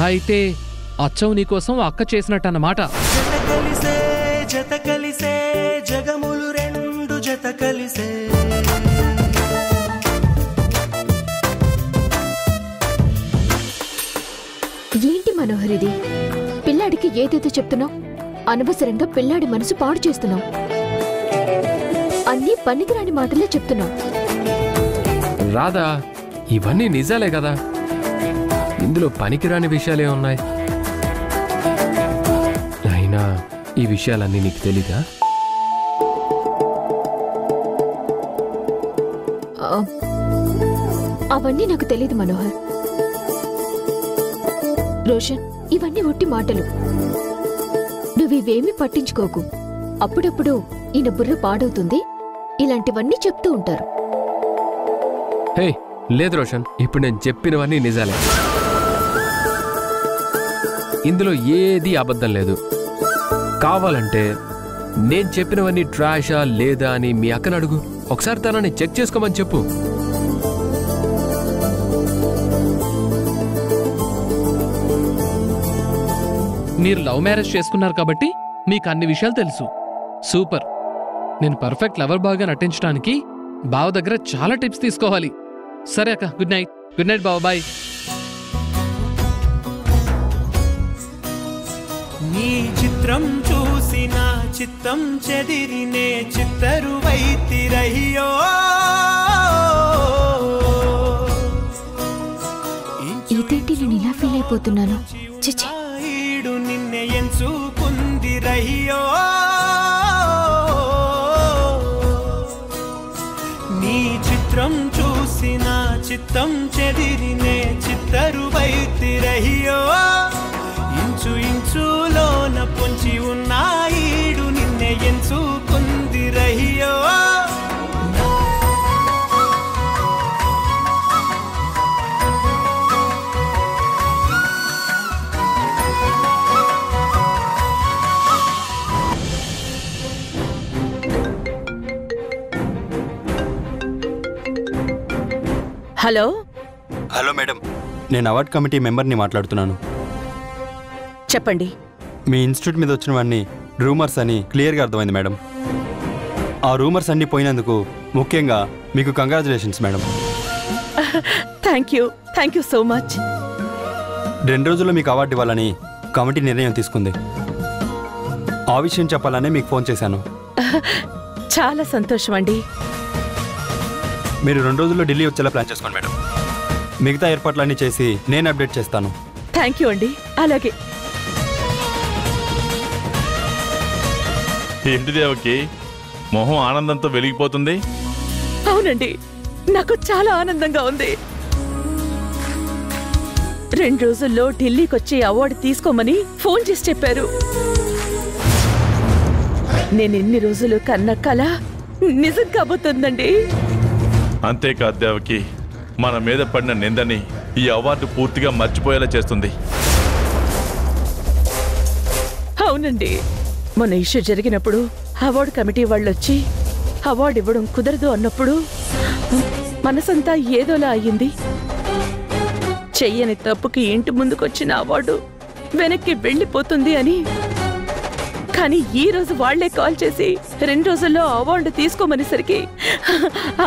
అలా అయితే అచ్చం నీకోసం అక్క చేసినట్టన్నమాట. జత కలిసే జగములు రెండు జత కలిసే. ఏంటి మనోహర్ ఇది? పిల్లాడికి ఏదైతే చెప్తున్నావు, అనవసరంగా పిల్లాడి మనసు పాడు చేస్తున్నావు. అన్నీ పనికిరాని మాటలే చెప్తున్నావు. రాధా, ఇవన్నీ నిజాలే కదా, ఇందులో పనికిరాని విషయాలే ఉన్నాయి. అయినా ఈ విషయాలన్నీ నీకు తెలీదా? అవన్నీ నాకు తెలీదు మనోహర్. రోషన్, ఇవన్నీ ఒట్టి మాటలు. నువ్వివేమీ పట్టించుకోకు. అప్పుడప్పుడు ఈయన బుర్ర పాడవుతుంది, ఇలాంటివన్నీ చెప్తూ ఉంటారు. హే లేదు రోషన్, ఇప్పుడు నేను చెప్పినవన్నీ నిజాలే. ఇందులో ఏది అబద్ధం లేదు. కావాలంటే నేను చెప్పినవన్నీ ట్రాషా లేదా అని మీ అక్కను అడుగు. ఒకసారి తనని చెక్ చేసుకోమని చెప్పు. మీరు లవ్ మ్యారేజ్ చేసుకున్నారు కాబట్టి మీకు అన్ని విషయాలు తెలుసు. సూపర్. నేను పర్ఫెక్ట్ లవర్ బాగా నటించడానికి బావ దగ్గర చాలా టిప్స్ తీసుకోవాలి. సరే అక్క, గుడ్ నైట్. గుడ్ నైట్ బావ, బాయ్. నీ చిత్రం చూసి నా చిత్తం చెదిరినే చిత్తరువైతిరయ్యో. ఇదేంటి నేను ఇలా ఫీల్ అయిపోతున్నాను? చిచి, నిన్నే ఎంచుకుందిరయ్యో. నీ చిత్రం చూసి నా చిత్తం చెదిరినే చిత్తరువైతిరయ్యో. ఇంచు ఇంచులోన పొంచి ఉన్న ఈడు నిన్నే ఎంచుకుందిరయ్యో. హలో హలో మేడం, నేను అవార్డ్ కమిటీ మెంబర్ని మాట్లాడుతున్నాను. చెప్పండి. మీ ఇన్స్టిట్యూట్ మీద వచ్చినవన్నీ రూమర్స్ అని క్లియర్గా అర్థమైంది మేడం. ఆ రూమర్స్ అన్నీ పోయినందుకు ముఖ్యంగా మీకు congratulations madam. Thank you so much. 2 రోజుల్లో మీకు అవార్డు ఇవ్వాలని కమిటీ నిర్ణయం తీసుకుంది. ఆ విషయం చెప్పాలనే మీకు ఫోన్ చేశాను. చాలా సంతోషం అండి. మీరు 2 రోజుల్లో ఢిల్లీ వచ్చేలా ప్లాన్ చేసుకోండి మేడం. మిగతా ఏర్పాట్లన్నీ చేసి నేను అప్డేట్ చేస్తాను. థ్యాంక్ యూ అండి. అలాగే. ఏంటి దేవకి, మొహం ఆనందంతో వెలిగిపోతుంది? అవునండి, నాకు చాలా ఆనందంగా ఉంది. 2 రోజుల్లో ఢిల్లీకి వచ్చి అవార్డు తీసుకోమని ఫోన్ చేసి చెప్పారు. నేను ఎన్ని రోజులు కన్న కల నిజం కాబోతుందండి. అంతేకాదు దేవకి, మన మీద పడిన నిందని ఈ అవార్డు పూర్తిగా మర్చిపోయేలా చేస్తుంది. అవునండి, మొన్న ఇష్యూ జరిగినప్పుడు అవార్డు కమిటీ వాళ్ళు వచ్చి అవార్డు ఇవ్వడం కుదరదు అన్నప్పుడు మనసంతా ఏదోలా అయ్యింది. చెయ్యని తప్పుకి ఇంటి ముందుకొచ్చిన అవార్డు వెనక్కి వెళ్ళిపోతుంది అని. కానీ ఈ రోజు వాళ్లే కాల్ చేసి 2 రోజుల్లో అవార్డు తీసుకోమనేసరికి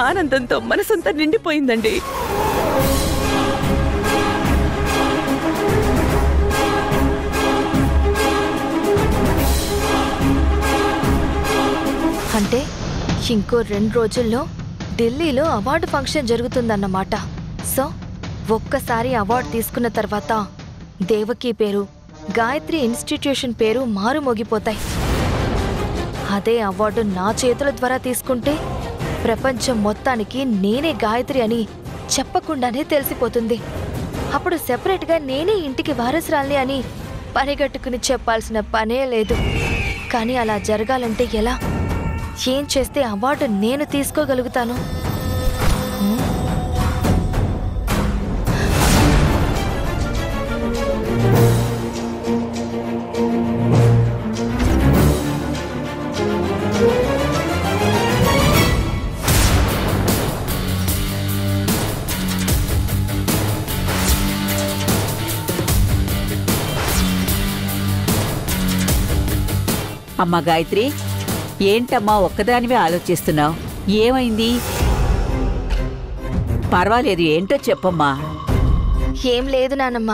ఆనందంతో మనసంతా నిండిపోయిందండి. అంటే ఇంకో 2 రోజుల్లో ఢిల్లీలో అవార్డు ఫంక్షన్ జరుగుతుందన్నమాట. సో ఒక్కసారి అవార్డు తీసుకున్న తర్వాత దేవకి పేరు, గాయత్రి ఇన్స్టిట్యూషన్ పేరు మారుమోగిపోతాయి. అదే అవార్డు నా చేతుల ద్వారా తీసుకుంటే ప్రపంచం మొత్తానికి నేనే గాయత్రి అని చెప్పకుండానే తెలిసిపోతుంది. అప్పుడు సెపరేట్గా నేనే ఇంటికి వారసురాల్ని అని పనిగట్టుకుని చెప్పాల్సిన పనే లేదు. కానీ అలా జరగాలంటే ఎలా? ఏం చేస్తే అవార్డు నేను తీసుకోగలుగుతాను? అమ్మా గాయత్రి, ఏంటమ్మా ఒక్కదానివే ఆలోచిస్తున్నావు? ఏమైంది? పర్వాలేదు, ఏంటో చెప్పమ్మా. ఏం లేదు నానమ్మ.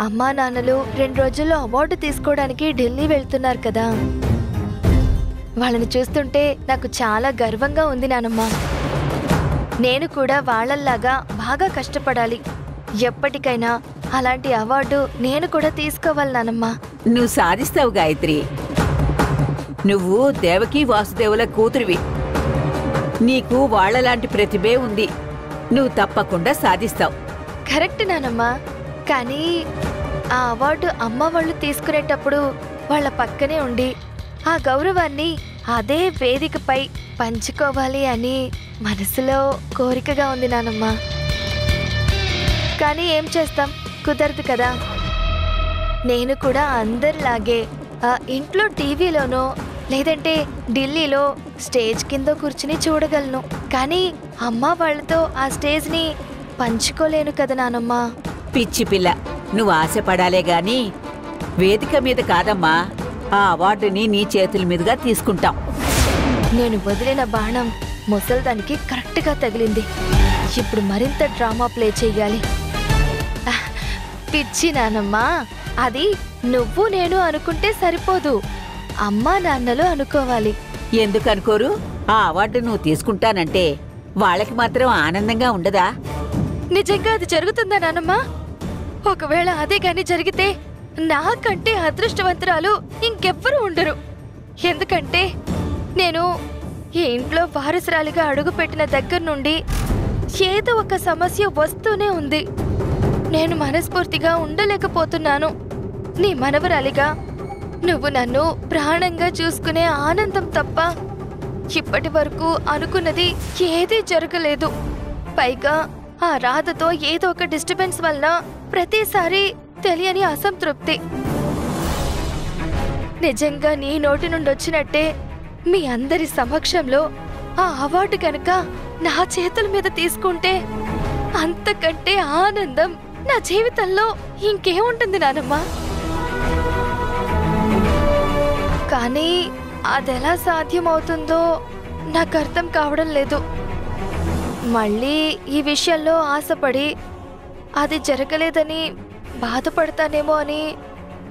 అమ్మా నాన్నలు 2 రోజుల్లో అవార్డు తీసుకోవడానికి ఢిల్లీ వెళ్తున్నారు కదా. వాళ్ళని చూస్తుంటే నాకు చాలా గర్వంగా ఉంది నానమ్మ. నేను కూడా వాళ్ళల్లాగా బాగా కష్టపడాలి. ఎప్పటికైనా అలాంటి అవార్డు నేను కూడా తీసుకోవాలి నానమ్మ. నువ్వు సాధిస్తావు గాయత్రి. నువ్వు దేవకి వాసుదేవుల కూతురివి. నీకు వాళ్ళలాంటి ప్రతిభే ఉంది. నువ్వు తప్పకుండా సాధిస్తావు. కరెక్ట్ నానమ్మ. కానీ ఆ అవార్డు అమ్మ వాళ్ళు తీసుకునేటప్పుడు వాళ్ళ పక్కనే ఉండి ఆ గౌరవాన్ని అదే వేదికపై పంచుకోవాలి అని మనసులో కోరికగా ఉంది నానమ్మ. కానీ ఏం చేస్తాం, కుదరదు కదా. నేను కూడా అందరిలాగే ఇంట్లో టీవీలోనో లేదంటే ఢిల్లీలో స్టేజ్ కింద కూర్చుని చూడగలను. కానీ అమ్మ వాళ్ళతో ఆ స్టేజ్ని పంచుకోలేను కదా నానమ్మ. పిచ్చి పిల్ల, నువ్వు ఆశపడాలే గాని వేదిక మీద కాదమ్మా. ఆ అవార్డుని నీ చేతుల మీదుగా తీసుకుంటాం. నేను వదిలిన బాణం ముసల్దానికి కరెక్ట్గా తగిలింది. ఇప్పుడు మరింత డ్రామా ప్లే చెయ్యాలి. పిచ్చి నానమ్మ, అది నువ్వు నేను అనుకుంటే సరిపోదు, అమ్మా నాన్నలు అనుకోవాలి. ఎందుకు అనుకోరు? ఆ అవార్డు నువ్వు తీసుకుంటానంటే వాళ్ళకి మాత్రం ఆనందంగా ఉండదా? నిజంగా అది జరుగుతుందా నానమ్మ? ఒకవేళ అదే గాని జరిగితే నాకంటే అదృష్టవంతురాలు ఇంకెవ్వరూ ఉండరు. ఎందుకంటే నేను ఈ ఇంట్లో వారసురాలిగా అడుగుపెట్టిన దగ్గర నుండి ఏదో ఒక సమస్య వస్తూనే ఉంది. నేను మనస్ఫూర్తిగా ఉండలేకపోతున్నాను. నీ మనవరాలిగా నువ్వు నన్ను ప్రాణంగా చూసుకునే ఆనందం తప్ప ఇప్పటి వరకు అనుకున్నది ఏదీ జరగలేదు. పైగా ఆ రాధతో ఏదో ఒక డిస్టర్బెన్స్ వలన ప్రతిసారి తెలియని అసంతృప్తి. నిజంగా నీ నోటి నుండి వచ్చినట్టే మీ అందరి సమక్షంలో ఆ అవార్డు కనుక నా చేతుల మీద తీసుకుంటే అంతకంటే ఆనందం నా జీవితంలో ఇంకేముంటుంది నానమ్మ. కానీ అదెలా సాధ్యమవుతుందో నాకు అర్థం కావడం లేదు. మళ్ళీ ఈ విషయంలో ఆశపడి అది జరగలేదని బాధపడతానేమో అని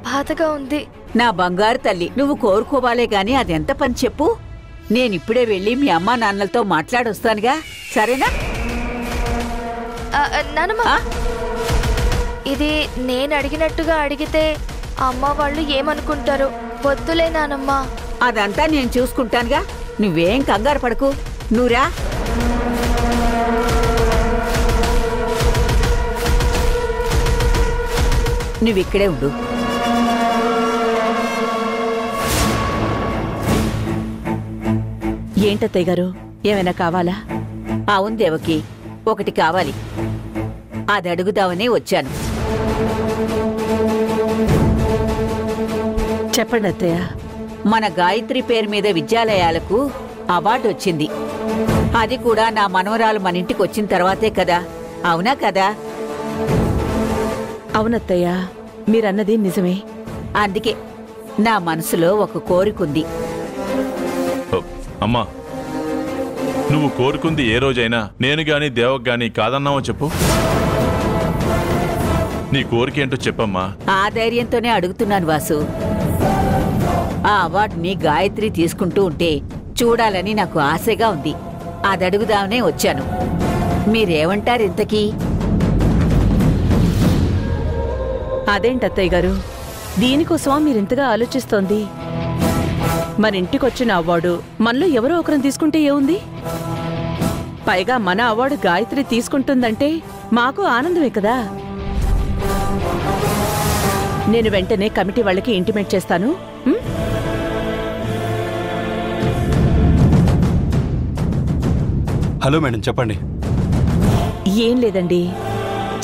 బాధగా ఉంది. నా బంగారు తల్లి, నువ్వు కోరుకోవాలే గాని అదెంత పని చెప్పు. నేనిప్పుడే వెళ్ళి మీ అమ్మా నాన్నలతో మాట్లాడొస్తానుగా, సరేనా? నానమ్మ, ఇది నేను అడిగినట్టుగా అడిగితే అమ్మ వాళ్ళు ఏమనుకుంటారు? వద్దులే నానమ్మ. అదంతా నేను చూసుకుంటానుగా, నువ్వేం కంగారు పడకు. నువ్వురా. నువ్విక్కడే ఉండు. ఏంటత్తయ్య గారు, ఏమైనా కావాలా? అవును దేవకి, ఒకటి కావాలి. అది అడుగుదామనే వచ్చాను. చెప్పండి అత్తయ్య. మన గాయత్రి పేరు మీద విద్యాలయాలకు అవార్డు వచ్చింది. అది కూడా నా మనవరాలు మన ఇంటికి వచ్చిన తర్వాతే కదా. అవునా కదా? అవునత్తయ్య, మీరన్నది నిజమే. అందుకే నా మనసులో ఒక కోరికుంది. అమ్మా, నువ్వు కోరుకుంది ఏ రోజైనా నేను గాని దేవకు గాని కాదన్నావో చెప్పు. నీ కోరికేంటో చెప్పమ్మా. ఆ ధైర్యంతోనే అడుగుతున్నాను వాసు. ఆ అవార్డుని గాయత్రి తీసుకుంటూ ఉంటే చూడాలని నాకు ఆశగా ఉంది. అది అడుగుదామనే వచ్చాను. మీరేమంటారు ఇంతకీ? అదేంటత్తయ్య గారు, దీనికోసమా మీరింతగా ఆలోచిస్తోంది? మన ఇంటికొచ్చిన అవార్డు మనలో ఎవరో ఒకరిని తీసుకుంటే ఏముంది? పైగా మన అవార్డు గాయత్రి తీసుకుంటుందంటే మాకు ఆనందమే కదా. నేను వెంటనే కమిటీ వాళ్ళకి ఇంటిమేట్ చేస్తాను. హలో మేడం, చెప్పండి. ఏం లేదండి,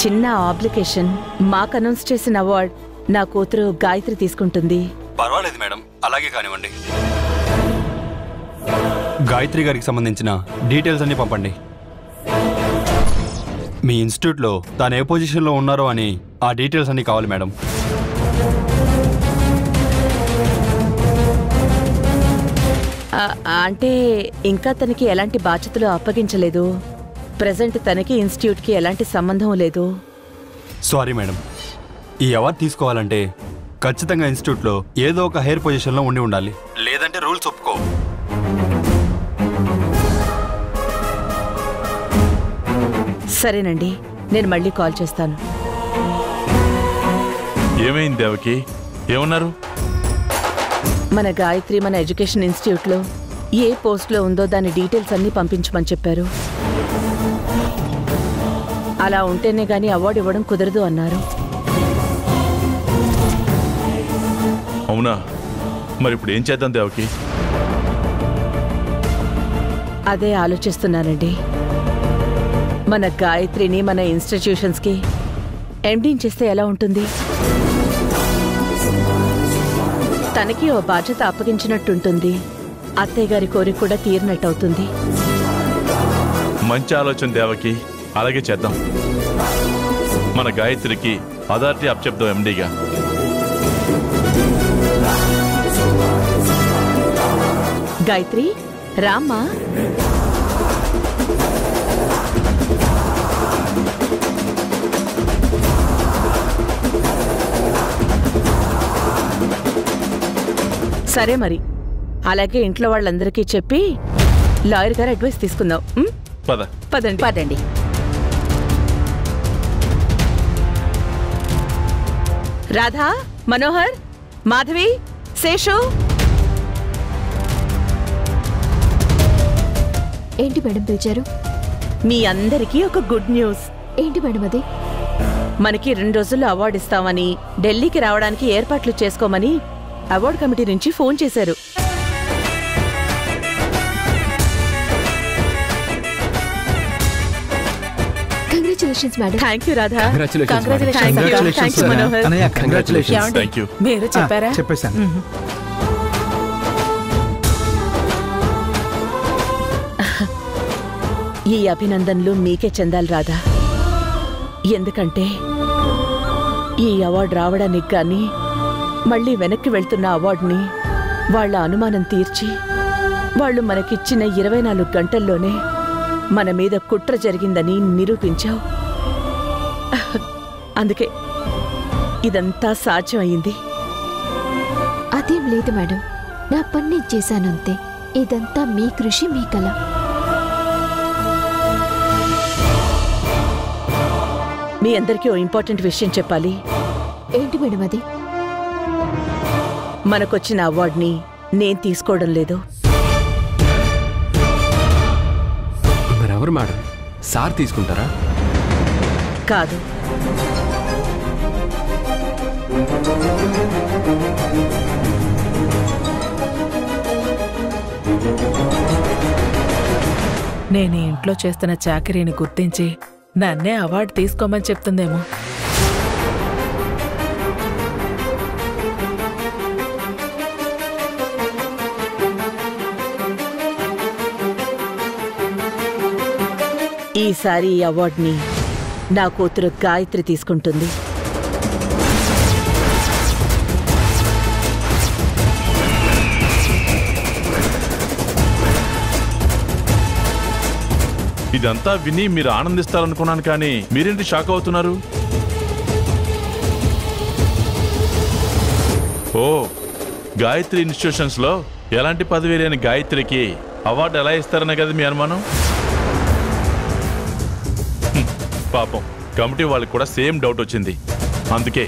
చిన్న అప్లికేషన్. మాకు అనౌన్స్ చేసిన అవార్డ్ నా కూతురు గాయత్రి తీసుకుంటుంది. పర్వాలేదు మేడం, అలాగే కానివ్వండి. గాయత్రి గారికి సంబంధించిన డీటెయిల్స్ అన్ని పంపండి. మీ ఇన్స్టిట్యూట్లో తాను ఏ పొజిషన్లో ఉన్నారో అని ఆ డీటెయిల్స్ అన్ని కావాలి మేడం. అంటే ఇంకా తనకి ఎలాంటి బాధ్యతలు అప్పగించలేదు. ప్రెజెంట్ తనకి ఇన్స్టిట్యూట్కి ఎలాంటి సంబంధం లేదు. సారీ మేడం, ఈ అవార్డు తీసుకోవాలంటే ఖచ్చితంగా ఇన్స్టిట్యూట్లో ఏదో ఒక హైయర్ పొజిషన్లో ఉండి ఉండాలి, లేదంటే రూల్స్ ఒప్పుకో. సరేనండి, నేను మళ్ళీ కాల్ చేస్తాను. ఏమైంది దేవకి? ఏమన్నారు? మన గాయత్రి మన ఎడ్యుకేషన్ ఇన్స్టిట్యూట్లో ఏ పోస్ట్లో ఉందో దాని డీటెయిల్స్ అన్నీ పంపించమని చెప్పారు. అలా ఉంటేనే గానీ అవార్డు ఇవ్వడం కుదరదు అన్నారు. అవునా? మరి ఇప్పుడు ఏం చేద్దాం దేవకి? అదే ఆలోచిస్తున్నానండి. మన గాయత్రిని మన ఇన్స్టిట్యూషన్స్కి ఎండీని చేస్తే ఎలా ఉంటుంది? తనకి ఓ బాధ్యత అప్పగించినట్టుంటుంది. అత్తయ్య గారి కోరిక కూడా తీరినట్టవుతుంది. మంచి ఆలోచన దేవకి, అలాగే చేద్దాం. మన గాయత్రికి అథారిటీ అప్పచెప్దాం ఎండీగా. గాయత్రి రామ్మా. సరే మరి, అలాగే ఇంట్లో వాళ్ళందరికీ చెప్పి లాయర్ గారు అడ్వైస్ తీసుకుందాం. పద పదండి పదండి. రాధా, మనోహర్, మాధవి, శేషు. ఏంటి మేడం పిలిచారు? మీ అందరికీ ఒక గుడ్ న్యూస్. ఏంటి మేడం అది? మనకి 2 రోజుల్లో అవార్డు ఇస్తామని, ఢిల్లీకి రావడానికి ఏర్పాట్లు చేసుకోమని అవార్డు కమిటీ నుంచి ఫోన్ చేశారు. Congratulations madam. Thank you Radha. Congratulations, madam. Thank you Manohar. Congratulations. Thank you. మీరు చెప్పారా? చెప్పేశాను. ఈ అభినందనలు మీకే చెందాలి రాధా. ఎందుకంటే ఈ అవార్డు రావడానికి కానీ మళ్ళీ వెనక్కి వెళ్తున్న అవార్డుని వాళ్ళ అనుమానం తీర్చి వాళ్ళు మనకిచ్చిన 24 గంటల్లోనే మన మీద కుట్ర జరిగిందని నిరూపించావు. అందుకే ఇదంతా సాధ్యం అయింది. అదేం లేదు మేడం, నా పని చేశానంతే. ఇదంతా మీ కృషి, మీ కళ. మీ అందరికీ ఓ ఇంపార్టెంట్ విషయం చెప్పాలి. ఏంటి మేడం అది? మనకొచ్చిన అవార్డుని నేను తీసుకోవడం లేదు. మరెవరు మేడం? సార్ తీసుకుంటారా? కాదు, నేను ఈ ఇంట్లో చేస్తున్న చాకరీని గుర్తించి నన్నే అవార్డు తీసుకోమని చెప్తుందేమో. ఈసారి ఈ అవార్డుని నా కూతురు గాయత్రి తీసుకుంటుంది. ఇదంతా విని మీరు ఆనందిస్తారనుకున్నాను, కానీ మీరేంటి షాక్ అవుతున్నారు? ఓ, గాయత్రి ఇన్స్టిట్యూషన్స్ లో ఎలాంటి పదవి లేని గాయత్రికి అవార్డు ఎలా ఇస్తారనే కదా మీ అనుమానం? పాపం కమిటీ వాళ్ళకి కూడా సేమ్ డౌట్ వచ్చింది. అందుకే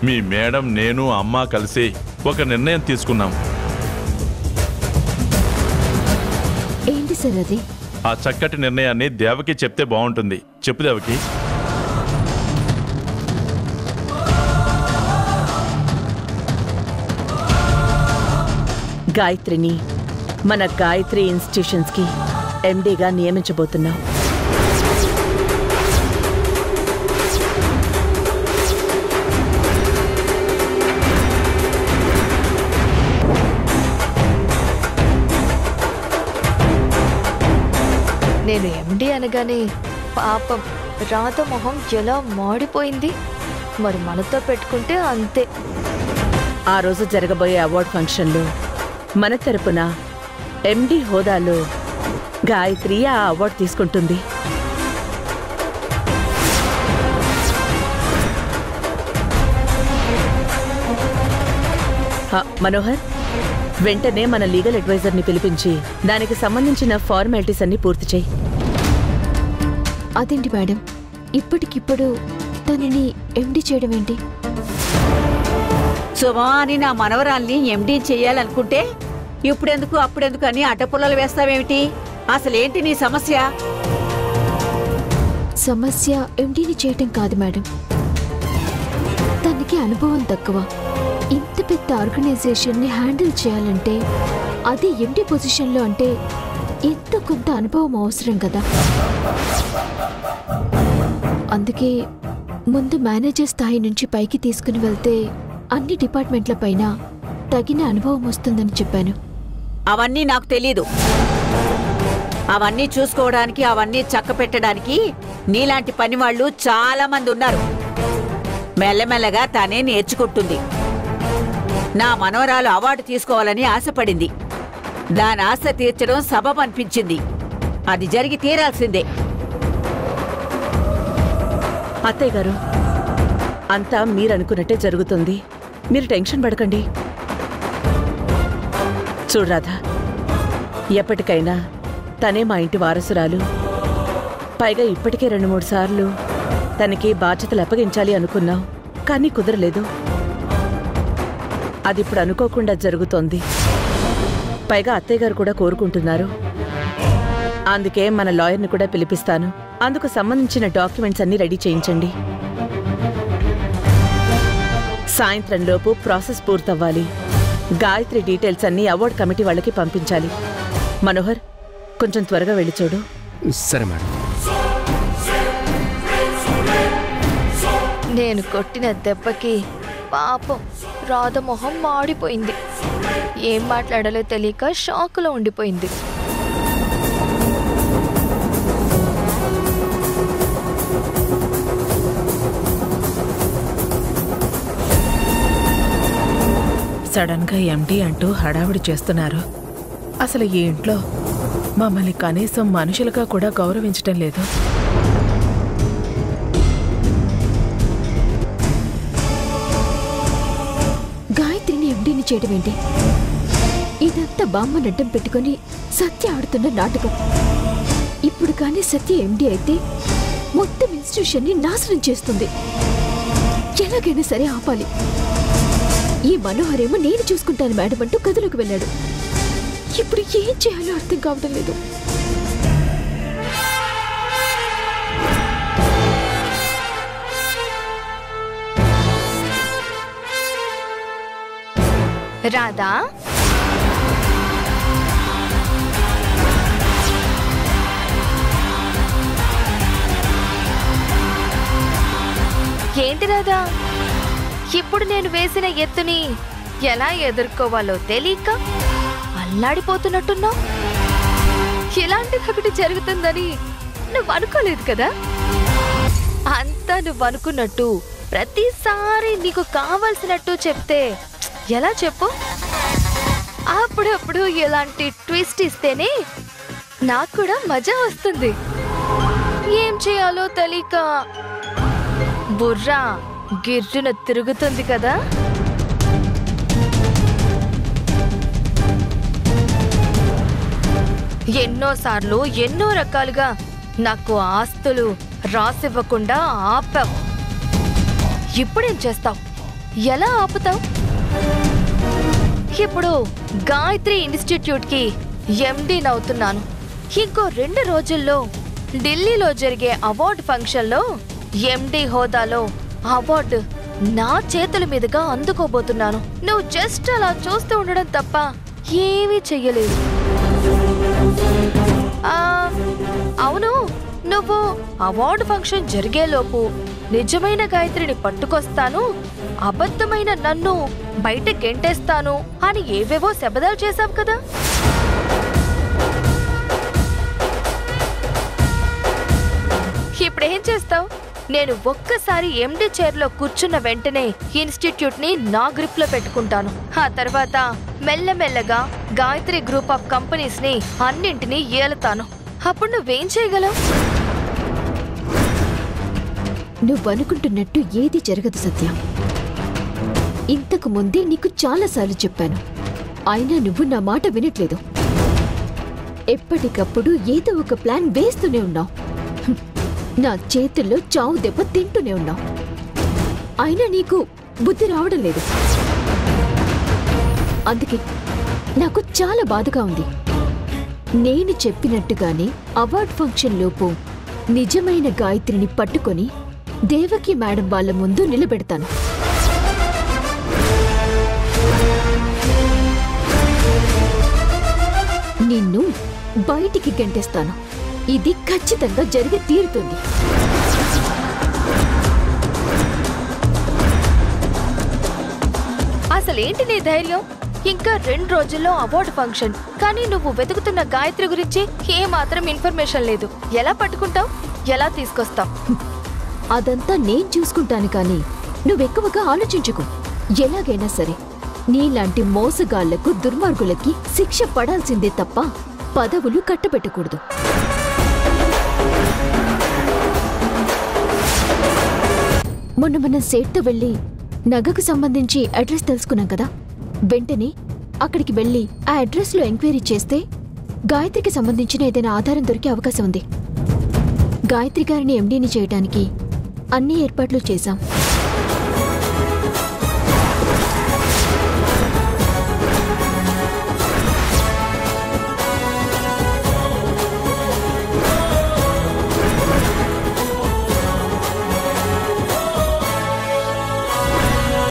మీ మేడం, నేను, అమ్మ కలిసి ఒక నిర్ణయం తీసుకున్నాం. ఏంటి సార్ అది? ఆ చక్కటి నిర్ణయాన్ని దేవకి చెప్తే బాగుంటుంది. చెప్పు దేవకి. గాయత్రిని మన గాయత్రి ఇన్స్టిట్యూషన్స్కి ఎండీగా నియమించబోతున్నాం. నేను ఎండి అనగానే పాపం రాధ మొహం ఎలా మాడిపోయింది. మరి మనతో పెట్టుకుంటే అంతే. ఆ రోజు జరగబోయే అవార్డ్ ఫంక్షన్లో మన తరపున ఎండి హోదాలో గాయత్రి ఆ అవార్డు తీసుకుంటుంది. మనోహర్, వెంటనే మన లీగల్ అడ్వైజర్ని పిలిపించి దానికి సంబంధించిన ఫార్మాలిటీస్ అన్ని పూర్తి చేయి. అదేంటి మేడం, ఇప్పటికిప్పుడు తనని ఎండి చేయడం ఏంటి? సుమా అని నా మనవరాల్ని ఎండీ చెయ్యాలనుకుంటే ఇప్పుడెందుకు అప్పుడెందుకు అని అడ్డపుల్లలు వేస్తావేమిటి? అసలేంటి నీ సమస్య? సమస్య ఎండీని చేయటం కాదు మేడం, తనకి అనుభవం తక్కువ. ఇంత పెద్ద ఆర్గనైజేషన్ని హ్యాండిల్ చేయాలంటే, అది ఎండీ పొజిషన్లో అంటే ఎంత కొంత అనుభవం అవసరం కదా. అందుకే ముందు మేనేజర్ స్థాయి నుంచి పైకి తీసుకుని వెళ్తే అన్ని డిపార్ట్మెంట్ల పైన తగిన అనుభవం వస్తుందని చెప్పాను. అవన్నీ నాకు తెలీదు. అవన్నీ చూసుకోవడానికి, అవన్నీ చక్క పెట్టడానికి నీలాంటి పనివాళ్లు చాలా మంది ఉన్నారు. మెల్లమెల్లగా తనే నేర్చుకుంటుంది. నా మనవరాలు అవార్డు తీసుకోవాలని ఆశపడింది. దాని ఆశ తీర్చడం సబబ్ అనిపించింది. అది జరిగి తీరాల్సిందే. అత్తయ్య గారు, అంతా మీరనుకున్నట్టే జరుగుతుంది. మీరు టెన్షన్ పడకండి. చూడరాధా, ఎప్పటికైనా తనే మా ఇంటి వారసురాలు. పైగా ఇప్పటికే 2-3 సార్లు తనకి బాధ్యతలు అప్పగించాలి అనుకున్నాం, కానీ కుదరలేదు. అది ఇప్పుడు అనుకోకుండా జరుగుతోంది. పైగా అత్తయ్య గారు కూడా కోరుకుంటున్నారు. అందుకే మన లాయర్ని కూడా పిలిపిస్తాను. అందుకు సంబంధించిన డాక్యుమెంట్స్ అన్ని రెడీ చేయించండి. సాయంత్రంలోపు ప్రాసెస్ పూర్తవ్వాలి. గాయత్రి డీటెయిల్స్ అన్ని అవార్డ్ కమిటీ వాళ్ళకి పంపించాలి. మనోహర్, కొంచెం త్వరగా వెళ్ళి చూడు. సరే మేడం. నేను కొట్టిన దెబ్బకి పాపం రాధమొహం మాడిపోయింది. ఏం మాట్లాడాలో తెలియక షాకులో ఉండిపోయింది. సడన్ గా ఎండి అంటూ హడావిడి చేస్తున్నారు. అసలు ఈ ఇంట్లో మమ్మల్ని కనీసం మనుషులుగా కూడా గౌరవించటం లేదు. గాయత్రిని ఎండీని చేయడం ఏంటి? ఇదంతా బామ్మ నడ్డం పెట్టుకుని సత్య ఆడుతున్న నాటకం. ఇప్పుడు కానీ సత్య ఎండీ అయితే మొత్తం ఇన్స్టిట్యూషన్ ని నాశనం చేస్తుంది. ఎలాగైనా సరే ఆపాలి. ఈ మనోహరేమో నేను చూసుకుంటాను మేడం అంటూ గదిలోకి వెళ్ళాడు. ఇప్పుడు ఏం చేయాలో అర్థం కావడం లేదు. రాధా, ఏంటి రాధా, ఇప్పుడు నేను వేసిన ఎత్తుని ఎలా ఎదుర్కోవాలో తెలియక అల్లాడిపోతున్నట్టున్నావు. ఇలాంటిది ఒకటి జరుగుతుందని నువ్వు అనుకోలేదు కదా. అంతా నువ్వు అనుకున్నట్టు ప్రతిసారి నీకు కావలసినట్టు చెప్తే ఎలా చెప్పు? అప్పుడప్పుడు ఇలాంటి ట్విస్ట్ ఇస్తేనే నాకు కూడా మజా వస్తుంది. ఏం చేయాలో తెలియక బుర్రా గిర్రున తిరుగుతుంది కదా. ఎన్నోసార్లు ఎన్నో రకాలుగా నాకు ఆస్తులు రాసివ్వకుండా ఆపావు. ఇప్పుడేం చేస్తావు? ఎలా ఆపుతావు? ఇప్పుడు గాయత్రి ఇన్స్టిట్యూట్కి ఎండీని అవుతున్నాను. ఇంకో 2 రోజుల్లో ఢిల్లీలో జరిగే అవార్డు ఫంక్షన్లో ఎండీ హోదాలో అవార్డు నా చేతుల మీదుగా అందుకోబోతున్నాను. నువ్వు జస్ట్ అలా చూస్తూ ఉండడం తప్ప ఏమీ చెయ్యలేదు. అవును, నువ్వు అవార్డు ఫంక్షన్ జరిగేలోపు నిజమైన గాయత్రిని పట్టుకొస్తాను, అబద్ధమైన నన్ను బయట గెంటేస్తాను అని ఏవేవో శపథాలు చేశావు కదా. ఇప్పుడేం చేస్తావు? నేను ఒక్కసారి ఎండి చైర్లో కూర్చున్న వెంటనే ఇన్స్టిట్యూట్ని నా గ్రిప్లో పెట్టుకుంటాను. ఆ తర్వాత మెల్లమెల్లగా గాయత్రి గ్రూప్ ఆఫ్ కంపెనీస్ని అన్నింటినీ ఏలుతాను. అప్పుడు నువ్వేం చేయగలవు? నువ్వనుకుంటున్నట్టు ఏది జరగదు సత్య. ఇంతకు ముందే నీకు చాలాసార్లు చెప్పాను, అయినా నువ్వు నా మాట వినట్లేదు. ఎప్పటికప్పుడు ఏదో ఒక ప్లాన్ వేస్తూనే ఉన్నావు. నా చేతుల్లో చావు దెబ్బ తింటూనే ఉన్నావు. అయినా నీకు బుద్ధి రావడం లేదు. అందుకే నాకు చాలా బాధగా ఉంది. నేను చెప్పినట్టుగానే అవార్డ్ ఫంక్షన్ లోపు నిజమైన గాయత్రిని పట్టుకొని దేవకి మేడం వాళ్ళ ముందు నిలబెడతాను. నిన్ను బయటికి గెంటేస్తాను. ఇది ఖచ్చితంగా జరిగి తీరుతుంది. అసలేంటి నీ ధైర్యం? ఇంకా 2 రోజుల్లో అవార్డు ఫంక్షన్, కానీ నువ్వు వెతుకుతున్న గాయత్రి గురించి ఏమాత్రం ఇన్ఫర్మేషన్ లేదు. ఎలా పట్టుకుంటావు? ఎలా తీసుకొస్తావు? అదంతా నేను చూసుకుంటాను, కానీ నువ్వెక్కువగా ఆలోచించుకో. ఎలాగైనా సరే నీలాంటి మోసగాళ్లకు, దుర్మార్గులకి శిక్ష పడాల్సిందే తప్ప పదవులు కట్టబెట్టకూడదు. మొన్న మనం సేట్తో వెళ్ళి నగకు సంబంధించి అడ్రస్ తెలుసుకున్నాం కదా. వెంటనే అక్కడికి వెళ్ళి ఆ అడ్రస్లో ఎంక్వైరీ చేస్తే గాయత్రికి సంబంధించిన ఏదైనా ఆధారం దొరికే అవకాశం ఉంది. గాయత్రి గారిని ఎండీని చేయడానికి అన్ని ఏర్పాట్లు చేశాం.